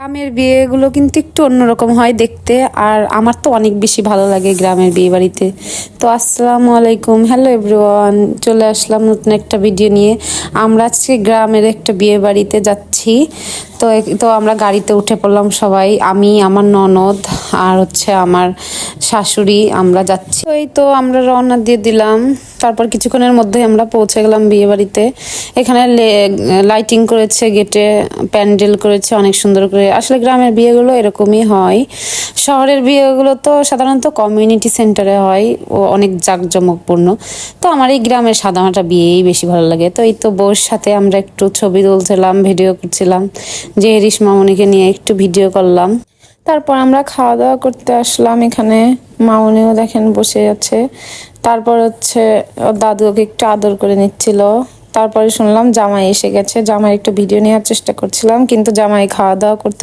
গ্রামের বিয়েগুলো কিন্তু একটু অন্যরকম হয় দেখতে, আর আমার তো অনেক বেশি ভালো লাগে গ্রামের বিয়ে বাড়িতে। তো আসসালামু আলাইকুম, হ্যালো এভরিওয়ান, চলে আসলাম নতুন একটা ভিডিও নিয়ে। আমরা আজকে গ্রামের একটা বিয়ে বাড়িতে যাচ্ছি। তো আমরা গাড়িতে উঠে পড়লাম সবাই, আমি, আমার ননদ আর আমার শাশুড়ি, আমরা যাচ্ছি। তো আমরা রওনা দিয়ে দিলাম। তারপর কিছুক্ষণের মধ্যে আমরা পৌঁছে গেলাম বিয়ে বাড়িতে। এখানে লাইটিং করেছে, গেটে প্যান্ডেল করেছে অনেক সুন্দর করে। আসলে গ্রামের বিয়েগুলো এরকমই হয়। শহরের বিয়েগুলো তো সাধারণত কমিউনিটি সেন্টারে হয় ও অনেক জাঁকজমকপূর্ণ। তো আমার এই গ্রামের সাদামাটা বিয়েই বেশি ভালো লাগে। তো এই তো বউর সাথে আমরা একটু ছবি তুলছিলাম, ভিডিও করছিলাম, যে রিস মামুনিকে নিয়ে একটু ভিডিও করলাম। তারপর আমরা খাওয়া দাওয়া করতে আসলাম এখানে। মামুনিও দেখেন বসে আছে। তারপর ওর দাদু ওকে একটু আদর করে নিচ্ছিল। তারপরে শুনলাম জামাই এসে গেছে। জামাই একটু ভিডিও নেওয়ার চেষ্টা করছিলাম, কিন্তু জামাই খাওয়া দাওয়া করতে